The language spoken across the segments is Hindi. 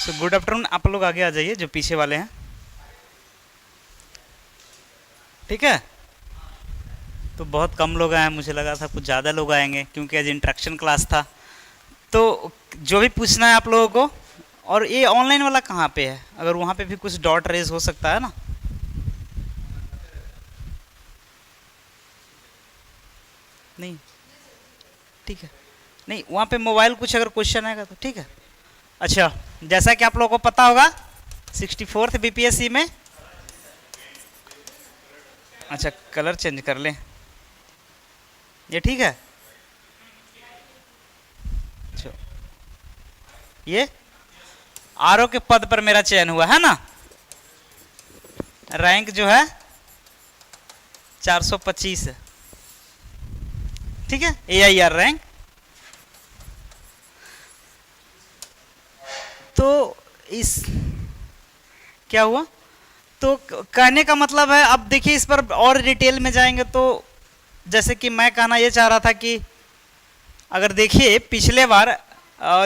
So good afternoon. आप लोग आगे आ जाइए जो पीछे वाले हैं, ठीक है। तो बहुत कम लोग आए हैं, मुझे लगा था कुछ ज़्यादा लोग आएंगे क्योंकि आज इंट्रैक्शन क्लास था। तो जो भी पूछना है आप लोगों को। और ये ऑनलाइन वाला कहाँ पे है? अगर वहाँ पे भी कुछ डॉट रेज हो सकता है ना। नहीं, ठीक है। नहीं, वहाँ पे मोबाइल कुछ अगर क्वेश्चन आएगा तो ठीक है। अच्छा, जैसा कि आप लोगों को पता होगा 64th बीपीएससी में, अच्छा कलर चेंज कर लें, ये ठीक है। अच्छा, ये आरओ के पद पर मेरा चयन हुआ है ना। रैंक जो है 425 है, ठीक है, एआईआर रैंक। तो इस क्या हुआ, तो कहने का मतलब है, अब देखिए इस पर और डिटेल में जाएंगे तो जैसे कि मैं कहना ये चाह रहा था कि अगर देखिए पिछले बार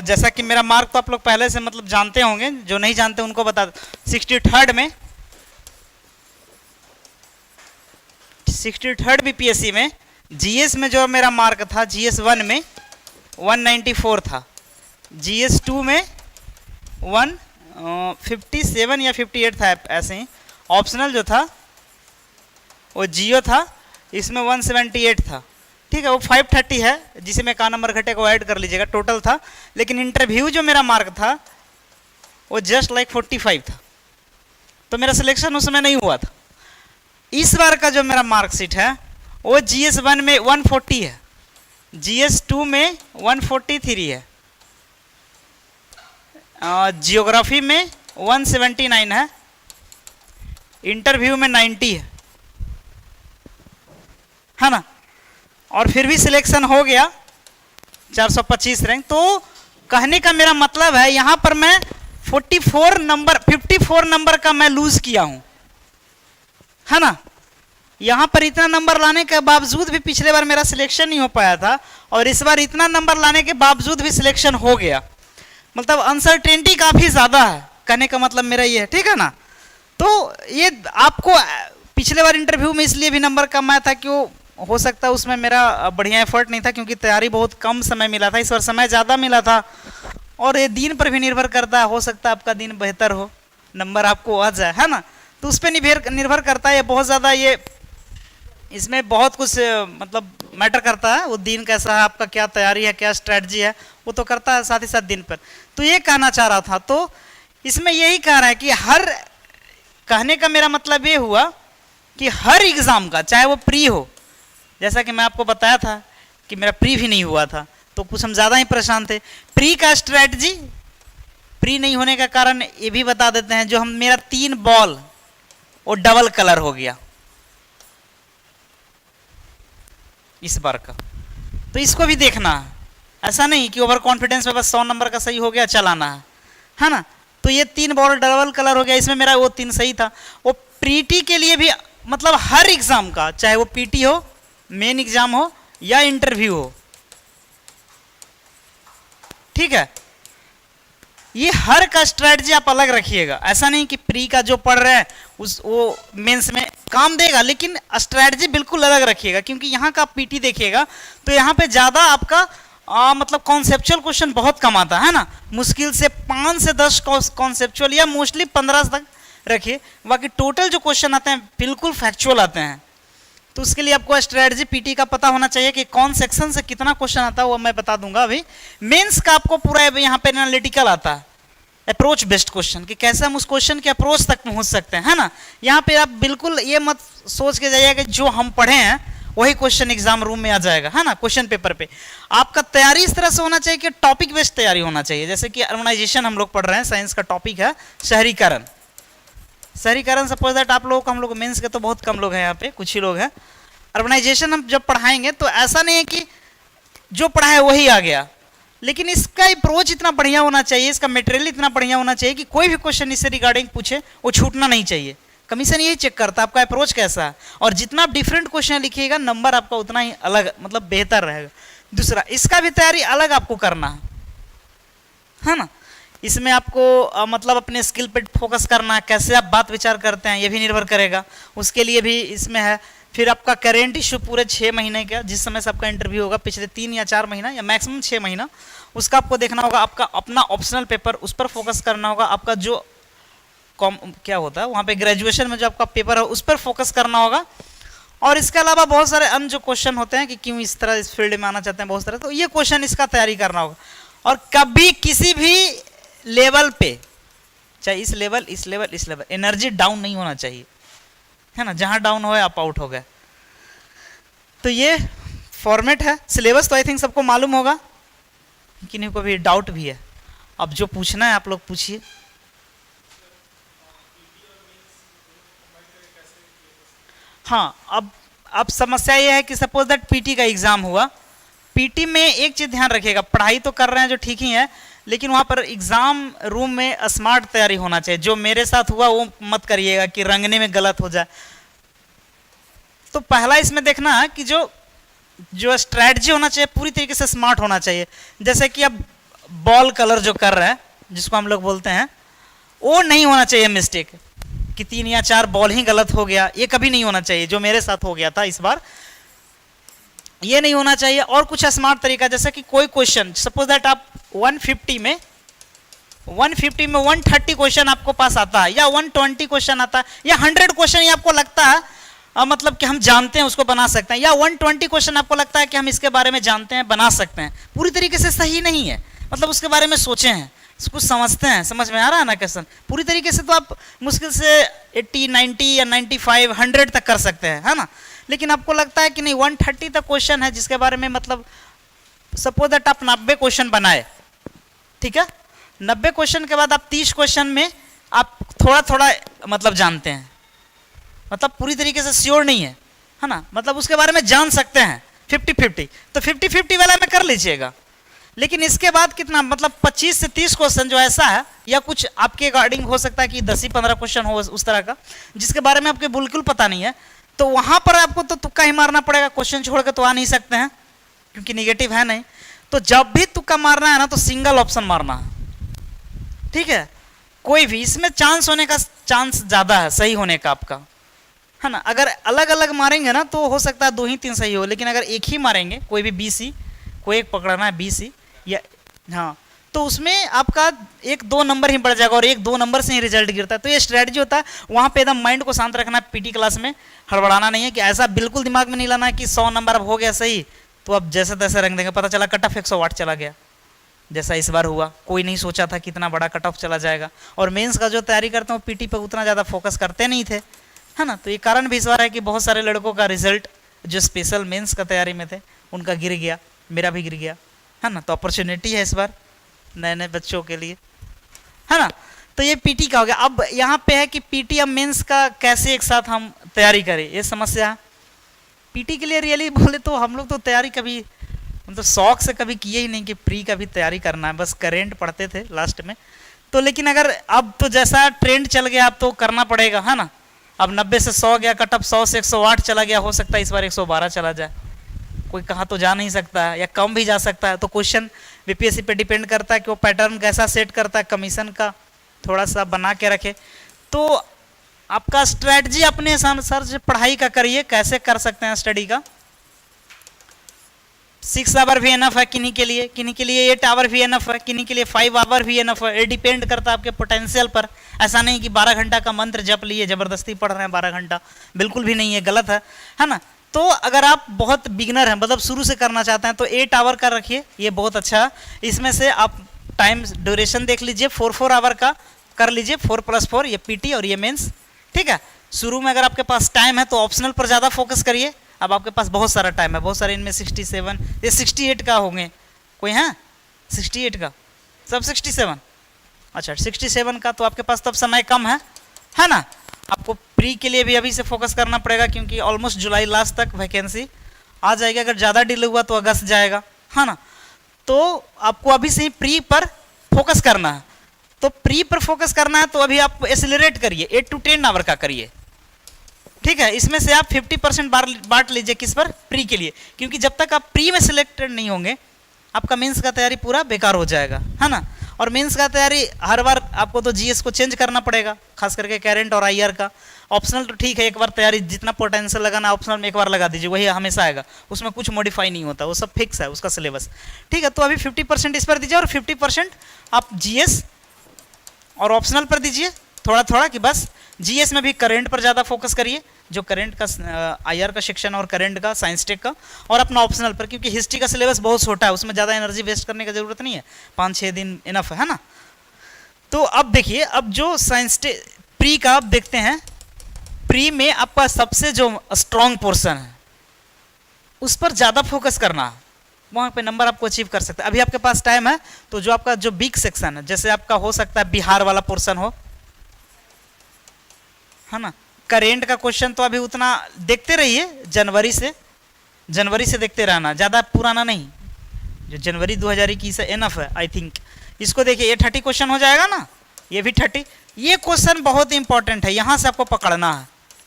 जैसा कि मेरा मार्क तो आप लोग पहले से मतलब जानते होंगे, जो नहीं जानते उनको बता। 63rd बीपीएससी में जीएस में जो मेरा मार्क था, जीएस 1 में 194 था, जीएस 2 में 157 या 58 था, ऐसे ही। ऑप्शनल जो था वो जियो था, इसमें 178 था, ठीक है। वो 530 है, जिसे में का नंबर घटे को ऐड कर लीजिएगा, टोटल था। लेकिन इंटरव्यू जो मेरा मार्क था वो जस्ट लाइक 45 था, तो मेरा सिलेक्शन उस समय नहीं हुआ था। इस बार का जो मेरा मार्कशीट है वो जीएस 1 में 140 है, जीएस 2 में 143 है, जियोग्राफी में 179 है, इंटरव्यू में 90 है ना। और फिर भी सिलेक्शन हो गया 425 रैंक। तो कहने का मेरा मतलब है यहां पर मैं 54 नंबर का मैं लूज किया हूं, है ना। यहां पर इतना नंबर लाने के बावजूद भी पिछले बार मेरा सिलेक्शन नहीं हो पाया था, और इस बार इतना नंबर लाने के बावजूद भी सिलेक्शन हो गया। मतलब अनसर्टेनिटी काफी ज्यादा है, कहने का मतलब मेरा ये है, ठीक है ना। तो ये आपको पिछले बार इंटरव्यू में इसलिए भी नंबर कम आया था कि वो हो सकता है उसमें मेरा बढ़िया एफर्ट नहीं था, क्योंकि तैयारी बहुत कम समय मिला था। इस बार समय ज़्यादा मिला था, और ये दिन पर भी निर्भर करता है, हो सकता है आपका दिन बेहतर हो, नंबर आपको आ जाए, है ना। तो उस पर निर्भर करता है, ये बहुत ज़्यादा, ये इसमें बहुत कुछ मतलब मैटर करता है। वो दिन कैसा है आपका, क्या तैयारी है, क्या स्ट्रैटेजी है, वो तो करता है साथ ही साथ दिन पर। तो ये कहना चाह रहा था, तो इसमें यही कह रहा है कि हर, कहने का मेरा मतलब ये हुआ कि हर एग्ज़ाम का, चाहे वो प्री हो, जैसा कि मैं आपको बताया था कि मेरा प्री भी नहीं हुआ था, तो कुछ हम ज़्यादा ही परेशान थे। प्री का स्ट्रैटेजी, प्री नहीं होने का कारण ये भी बता देते हैं। जो हम, मेरा 3 बॉल वो डबल कलर हो गया इस बार का, तो इसको भी देखना है। ऐसा नहीं कि ओवर कॉन्फिडेंस में बस 100 नंबर का सही हो गया चलाना है ना। तो ये 3 बॉल डबल कलर हो गया, इसमें मेरा वो 3 सही था। वो प्रीटी के लिए भी, मतलब हर एग्जाम का, चाहे वो पीटी हो, मेन एग्जाम हो या इंटरव्यू हो, ठीक है, ये हर का स्ट्रेटजी आप अलग रखिएगा। ऐसा नहीं कि प्री का जो पढ़ रहे हैं उस वो मेंस में काम देगा, लेकिन स्ट्रेटजी बिल्कुल अलग रखिएगा। क्योंकि यहाँ का पीटी देखिएगा तो यहाँ पे ज़्यादा आपका मतलब कॉन्सेप्चुअल क्वेश्चन बहुत कम आता है ना। मुश्किल से 5 से 10 कॉन्सेप्चुअल, या मोस्टली 15 तक रखिए। बाकी टोटल जो क्वेश्चन आते हैं बिल्कुल फैक्चुअल आते हैं। तो उसके लिए आपको स्ट्रेटजी पीटी का पता होना चाहिए कि कौन सेक्शन से कितना क्वेश्चन आता है, वो मैं बता दूंगा अभी। मेंस का आपको पूरा यहाँ पे एनालिटिकल आता है, अप्रोच बेस्ड क्वेश्चन, कि कैसे हम उस क्वेश्चन के अप्रोच तक पहुंच सकते हैं, है ना। यहाँ पे आप बिल्कुल ये मत सोच के जाइए कि जो हम पढ़े हैं वही क्वेश्चन एग्जाम रूम में आ जाएगा, है ना। क्वेश्चन पेपर पे आपका तैयारी इस तरह से होना चाहिए कि टॉपिक बेस्ड तैयारी होना चाहिए। जैसे कि अर्बनाइजेशन हम लोग पढ़ रहे हैं, साइंस का टॉपिक है शहरीकरण। शहरीकरण सपोज दैट आप लोगों को, हम लोग मेंस के तो बहुत कम लोग हैं यहाँ पे, कुछ ही लोग हैं। अर्बनाइजेशन हम जब पढ़ाएंगे तो ऐसा नहीं है कि जो पढ़ा है वही आ गया, लेकिन इसका अप्रोच इतना बढ़िया होना चाहिए, इसका मटेरियल इतना बढ़िया होना चाहिए कि कोई भी क्वेश्चन इससे रिगार्डिंग पूछे वो छूटना नहीं चाहिए। कमीशन यही चेक करता है आपका अप्रोच कैसा है, और जितना आप डिफरेंट क्वेश्चन लिखिएगा नंबर आपका उतना ही अलग, मतलब बेहतर रहेगा। दूसरा, इसका भी तैयारी अलग आपको करना है ना। इसमें आपको मतलब अपने स्किल पे फोकस करना है, कैसे आप बात विचार करते हैं ये भी निर्भर करेगा, उसके लिए भी इसमें है। फिर आपका करेंट इशू पूरे 6 महीने का, जिस समय से आपका इंटरव्यू होगा, पिछले 3 या 4 महीना या मैक्सिमम 6 महीना, उसका आपको देखना होगा। आपका अपना ऑप्शनल पेपर, उस पर फोकस करना होगा। आपका जो क्या होता है वहाँ पे ग्रेजुएशन में जो आपका पेपर है उस पर फोकस करना होगा। और इसके अलावा बहुत सारे अन्य जो क्वेश्चन होते हैं कि क्यों इस तरह इस फील्ड में आना चाहते हैं, बहुत सारे, तो ये क्वेश्चन इसका तैयारी करना होगा। और कभी किसी भी लेवल पे, चाहे इस लेवल एनर्जी डाउन नहीं होना चाहिए, है ना। जहां डाउन हो आप आउट हो गए। तो ये फॉर्मेट है। सिलेबस तो आई थिंक सबको मालूम होगा, किन्हीं को भी डाउट भी है। अब जो पूछना है आप लोग पूछिए। हाँ, अब समस्या ये है कि सपोज दैट पीटी का एग्जाम हुआ। पीटी में एक चीज ध्यान रखिएगा, पढ़ाई तो कर रहे हैं जो ठीक ही है, लेकिन वहां पर एग्जाम रूम में स्मार्ट तैयारी होना चाहिए। जो मेरे साथ हुआ वो मत करिएगा कि रंगने में गलत हो जाए। तो पहला इसमें देखना है कि जो स्ट्रैटेजी होना चाहिए पूरी तरीके से स्मार्ट होना चाहिए। जैसे कि अब बॉल कलर जो कर रहे हैं, जिसको हम लोग बोलते हैं, वो नहीं होना चाहिए मिस्टेक कि 3 या 4 बॉल ही गलत हो गया, ये कभी नहीं होना चाहिए। जो मेरे साथ हो गया था इस बार, ये नहीं होना चाहिए। और कुछ स्मार्ट तरीका, जैसे कि कोई क्वेश्चन सपोज दैट आप 150 में 130 क्वेश्चन आपको पास आता है, या 120 क्वेश्चन आता है, या 100 क्वेश्चन ही आपको लगता है मतलब कि हम जानते हैं उसको बना सकते हैं, या 120 क्वेश्चन आपको लगता है कि हम इसके बारे में जानते हैं बना सकते हैं, पूरी तरीके से सही नहीं है, मतलब उसके बारे में सोचे हैं, कुछ समझते हैं, समझ में आ रहा है ना क्वेश्चन। पूरी तरीके से तो आप मुश्किल से 80, 90 या 95, 100 तक कर सकते हैं, है ना। लेकिन आपको लगता है कि नहीं 130 तक क्वेश्चन है जिसके बारे में, मतलब सपोज दैट आप 90 क्वेश्चन बनाए, ठीक है। 90 क्वेश्चन के बाद आप 30 क्वेश्चन में आप थोड़ा थोड़ा मतलब जानते हैं, मतलब पूरी तरीके से श्योर नहीं है ना, मतलब उसके बारे में जान सकते हैं 50-50, तो 50-50 वाला में कर लीजिएगा। लेकिन इसके बाद कितना, मतलब 25 से 30 क्वेश्चन जो ऐसा है, या कुछ आपके अकॉर्डिंग हो सकता है कि 10 ही 15 क्वेश्चन हो उस तरह का जिसके बारे में आपको बिल्कुल पता नहीं है, तो वहां पर आपको तो तुक्का ही मारना पड़ेगा। क्वेश्चन छोड़ के तो आ नहीं सकते हैं क्योंकि निगेटिव है नहीं। तो जब भी तुक्का मारना है ना, तो सिंगल ऑप्शन मारना है, ठीक है। कोई भी इसमें चांस होने का चांस ज्यादा है सही होने का आपका, है ना। अगर अलग अलग मारेंगे ना तो हो सकता है 2 ही 3 सही हो, लेकिन अगर एक ही मारेंगे, कोई भी BC, कोई एक पकड़ना है BC या हाँ, तो उसमें आपका 1-2 नंबर ही बढ़ जाएगा और 1-2 नंबर से ही रिजल्ट गिरता है। तो ये स्ट्रेटजी होता है, वहाँ पे एकदम माइंड को शांत रखना है। पीटी क्लास में हड़बड़ाना नहीं है कि ऐसा बिल्कुल दिमाग में नहीं लाना है कि 100 नंबर अब हो गया सही तो अब जैसे तैसे रंग देंगे, पता चला कट ऑफ 108 चला गया, जैसा इस बार हुआ। कोई नहीं सोचा था कितना बड़ा कट ऑफ चला जाएगा। और मेंस का जो तैयारी करते हैं वो पीटी पर उतना ज़्यादा फोकस करते नहीं थे, है ना। तो ये कारण भी इस बार है कि बहुत सारे लड़कों का रिजल्ट जो स्पेशल मेंस का तैयारी में थे उनका गिर गया, मेरा भी गिर गया, है ना। तो अपॉर्चुनिटी है इस बार नए नए बच्चों के लिए, है ना। तो ये पीटी का हो गया। अब यहाँ पे है कि पीटी अब मेंस का कैसे एक साथ हम तैयारी करें, ये समस्या है। पीटी के लिए रियली बोले तो हम लोग तो तैयारी कभी मतलब शौक से कभी किए ही नहीं कि प्री का भी तैयारी करना है, बस करेंट पढ़ते थे लास्ट में। तो लेकिन अगर अब तो जैसा ट्रेंड चल गया अब तो करना पड़ेगा, है ना। अब 90 से 100 गया कट ऑफ, 100 से 108 चला गया, हो सकता है इस बार 112 चला जाए, कोई कहा तो जा नहीं सकता है, या कम भी जा सकता है। तो क्वेश्चन बीपीएससी पे डिपेंड करता है कि वो पैटर्न कैसा सेट करता है, कमीशन का थोड़ा सा बना के रखे। तो आपका स्ट्रेटजी अपने अनुसार से पढ़ाई का करिए, कैसे कर सकते हैं स्टडी का। 6 आवर भी इनफ है किन्हीं के लिए 8 आवर भी इनफ है, किन्हीं के लिए 5 आवर भी इनफ है। ये डिपेंड करता है आपके पोटेंशियल पर। ऐसा नहीं कि 12 घंटा का मंत्र जप लिए जबरदस्ती पढ़ रहे हैं 12 घंटा, बिल्कुल भी नहीं है, गलत है ना। तो अगर आप बहुत बिगनर हैं, मतलब शुरू से करना चाहते हैं, तो 8 आवर का रखिए, ये बहुत अच्छा है। इसमें से आप टाइम ड्यूरेशन देख लीजिए, 4 आवर का कर लीजिए, 4+4 ये पीटी और ये मेंस, ठीक है। शुरू में अगर आपके पास टाइम है तो ऑप्शनल पर ज़्यादा फोकस करिए। अब आपके पास बहुत सारा टाइम है, बहुत सारे इनमें 67 ये 68 का होंगे, कोई है 68 का, सब 67, अच्छा 67 का, तो आपके पास तब समय कम है ना। आपको प्री के लिए भी अभी से फोकस करना पड़ेगा क्योंकि ऑलमोस्ट जुलाई लास्ट तक वैकेंसी आ जाएगी। अगर ज़्यादा डिले हुआ तो अगस्त जाएगा, है ना। तो आपको अभी से ही प्री पर फोकस करना है। तो प्री पर फोकस करना है तो अभी आप एक्सेलरेट करिए, 8 to 10 आवर का करिए, ठीक है। इसमें से आप 50% बांट लीजिए किस पर, प्री के लिए, क्योंकि जब तक आप प्री में सिलेक्टेड नहीं होंगे आपका मेंस का तैयारी पूरा बेकार हो जाएगा, है ना। और मेंस का तैयारी हर बार आपको तो जीएस को चेंज करना पड़ेगा, खास करके करंट और आईआर का। ऑप्शनल तो ठीक है, एक बार तैयारी जितना पोटेंशियल लगाना ऑप्शनल में एक बार लगा दीजिए, वही हमेशा आएगा, उसमें कुछ मॉडिफाई नहीं होता, वो सब फिक्स है उसका सिलेबस। ठीक है, तो अभी 50% इस पर दीजिए और 50% आप जीएस और ऑप्शनल पर दीजिए थोड़ा थोड़ा, कि बस जीएस में भी करंट पर ज़्यादा फोकस करिए, जो करंट का आईआर का सेक्शन और करंट का साइंस टेक का, और अपना ऑप्शनल पर, क्योंकि हिस्ट्री का सिलेबस बहुत छोटा है, उसमें ज़्यादा एनर्जी वेस्ट करने की जरूरत नहीं है, 5-6 दिन इनफ है ना। तो अब देखिए, अब जो साइंस प्री का आप देखते हैं, प्री में आपका सबसे जो स्ट्रॉन्ग पोर्शन है उस पर ज़्यादा फोकस करना है, वहाँ पे नंबर आपको अचीव कर सकते हैं। अभी आपके पास टाइम है, तो जो आपका जो वीक सेक्शन है, जैसे आपका हो सकता है बिहार वाला पोर्शन हो, है ना, करेंट का क्वेश्चन तो अभी उतना देखते रहिए, जनवरी से देखते रहना, ज़्यादा पुराना नहीं, जो जनवरी 2021 से इनफ है आई थिंक। इसको देखिए, ये 30 क्वेश्चन हो जाएगा ना, ये भी 30। ये क्वेश्चन बहुत इंपॉर्टेंट है, यहाँ से आपको पकड़ना है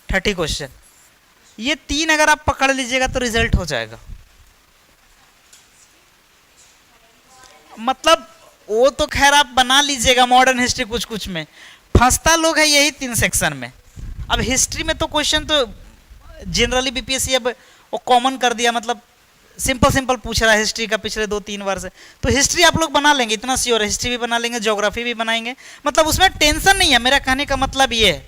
30 क्वेश्चन। ये 3 अगर आप पकड़ लीजिएगा तो रिजल्ट हो जाएगा। मतलब वो तो खैर आप बना लीजिएगा, मॉडर्न हिस्ट्री कुछ कुछ में फंसता लोग है यही 3 सेक्शन में। अब हिस्ट्री में तो क्वेश्चन तो जनरली बीपीएससी अब वो कॉमन कर दिया, मतलब सिंपल पूछ रहा है हिस्ट्री का पिछले 2-3 बार से, तो हिस्ट्री आप लोग बना लेंगे, इतना श्योर है, हिस्ट्री भी बना लेंगे, ज्योग्राफी भी बनाएंगे, मतलब उसमें टेंशन नहीं है। मेरा कहने का मतलब ये है,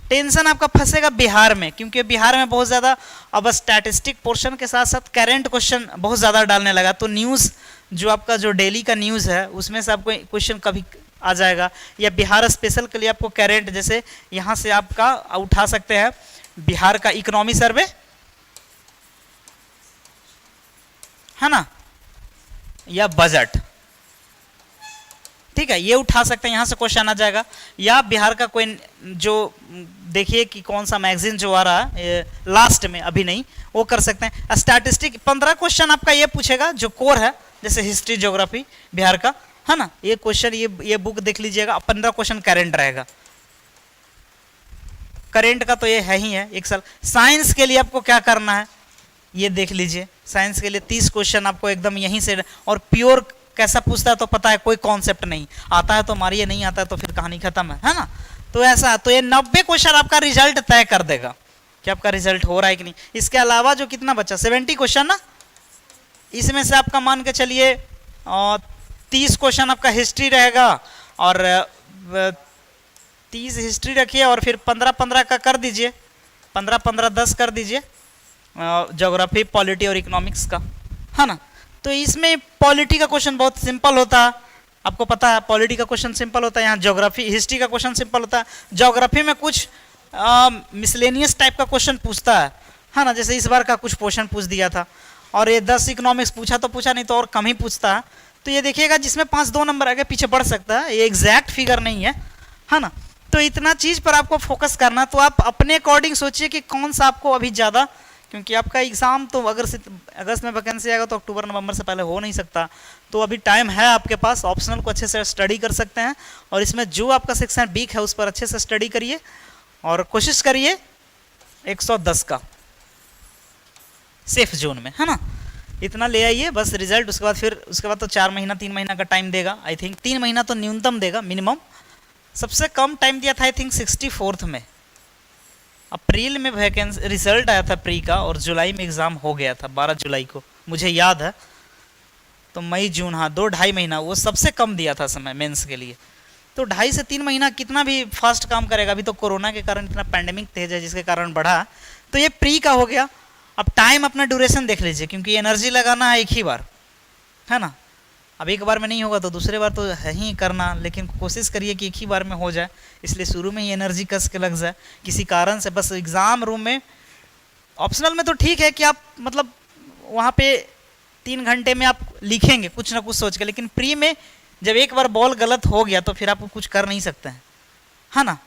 टेंशन आपका फंसेगा बिहार में, क्योंकि बिहार में बहुत ज़्यादा अब स्टैटिस्टिक पोर्शन के साथ साथ करंट क्वेश्चन बहुत ज़्यादा डालने लगा, तो न्यूज़ जो आपका जो डेली का न्यूज़ है उसमें से आपको क्वेश्चन कभी आ जाएगा, या बिहार स्पेशल के लिए आपको करंट, जैसे यहाँ से आपका उठा सकते हैं बिहार का इकोनॉमी सर्वे, है ना, या बजट, ठीक है, ये उठा सकते हैं, यहाँ से क्वेश्चन आ जाएगा। या बिहार का कोई जो देखिए कि कौन सा मैगजीन जो आ रहा है लास्ट में, अभी नहीं, वो कर सकते हैं। स्टैटिस्टिक 15 क्वेश्चन आपका ये पूछेगा जो कोर है, जैसे हिस्ट्री ज्योग्राफी बिहार का, है ना, ये क्वेश्चन ये बुक देख लीजिएगा, 15 क्वेश्चन करंट रहेगा, करंट का तो ये है ही है एक साल। साइंस के लिए आपको क्या करना है ये देख लीजिए, साइंस के लिए 30 क्वेश्चन आपको एकदम यहीं से, और प्योर कैसा पूछता है तो पता है, कोई कॉन्सेप्ट नहीं आता है तो मारिए, नहीं आता है तो फिर कहानी खत्म है ना। तो ऐसा, तो ये 90 क्वेश्चन आपका रिजल्ट तय कर देगा कि आपका रिजल्ट हो रहा है कि नहीं। इसके अलावा जो कितना बचा 70 क्वेश्चन ना, इसमें से आपका मान के चलिए 30 क्वेश्चन आपका हिस्ट्री रहेगा, और 30 हिस्ट्री रखिए, और फिर 15-15 का कर दीजिए, 15-15 10 कर दीजिए ज्योग्राफी, पॉलिटी और इकोनॉमिक्स का, है ना। तो इसमें पॉलिटी का क्वेश्चन बहुत सिंपल होता है, आपको पता है पॉलिटी का क्वेश्चन सिंपल होता है, यहाँ ज्योग्राफी हिस्ट्री का क्वेश्चन सिंपल होता है। ज्योग्राफी में कुछ मिसलेनियस टाइप का क्वेश्चन पूछता है ना, जैसे इस बार का कुछ क्वेश्चन पूछ दिया था, और ये 10 इकोनॉमिक्स पूछा तो पूछा, नहीं तो और कम ही पूछता है। तो ये देखिएगा जिसमें 5-2 नंबर आगे पीछे बढ़ सकता है, ये एग्जैक्ट फिगर नहीं है ना। तो इतना चीज़ पर आपको फोकस करना, तो आप अपने अकॉर्डिंग सोचिए कि कौन सा आपको अभी ज़्यादा, क्योंकि आपका एग्ज़ाम तो अगर अगस्त में वैकेंसी आएगा तो अक्टूबर नवंबर से पहले हो नहीं सकता, तो अभी टाइम है आपके पास, ऑप्शनल को अच्छे से स्टडी कर सकते हैं, और इसमें जो आपका सेक्शन वीक है उस पर अच्छे से स्टडी करिए, और कोशिश करिए 110 का सेफ जोन में, है ना, इतना ले आइए बस रिजल्ट। उसके बाद तो 4 महीना 3 महीना का टाइम देगा, आई थिंक 3 महीना तो न्यूनतम देगा मिनिमम। सबसे कम टाइम दिया था आई थिंक 64th में, अप्रैल में वैकेंसी रिजल्ट आया था प्री का, और जुलाई में एग्ज़ाम हो गया था 12 जुलाई को, मुझे याद है। तो मई जून, हाँ 2-2.5 महीना वो सबसे कम दिया था समय मेंस के लिए। तो 2.5 से 3 महीना कितना भी फास्ट काम करेगा, अभी तो कोरोना के कारण इतना पैंडेमिक तेज है जिसके कारण बढ़ा। तो ये प्री का हो गया। अब टाइम अपना ड्यूरेशन देख लीजिए, क्योंकि एनर्जी लगाना है एक ही बार, है ना। अब एक बार में नहीं होगा तो दूसरे बार तो है ही करना, लेकिन कोशिश करिए कि एक ही बार में हो जाए, इसलिए शुरू में ही एनर्जी कस के लग जाए किसी कारण से। बस एग्ज़ाम रूम में ऑप्शनल में तो ठीक है कि आप मतलब वहाँ पे 3 घंटे में आप लिखेंगे कुछ ना कुछ सोच के, लेकिन प्री में जब एक बार बॉल गलत हो गया तो फिर आप कुछ कर नहीं सकते हैं, है ना।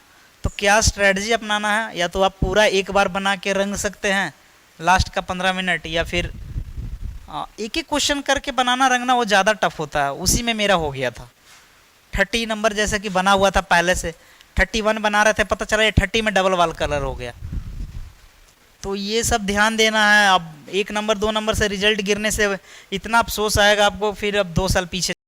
तो क्या स्ट्रेटजी अपनाना है, या तो आप पूरा एक बार बना के रंग सकते हैं लास्ट का 15 मिनट, या फिर एक एक क्वेश्चन करके बनाना रंगना वो ज़्यादा टफ होता है। उसी में मेरा हो गया था 30 नंबर जैसा कि बना हुआ था, पहले से 31 बना रहे थे, पता चला ये 30 में डबल वाल कलर हो गया। तो ये सब ध्यान देना है। अब 1 नंबर 2 नंबर से रिजल्ट गिरने से इतना अफसोस आएगा आपको, फिर अब 2 साल पीछे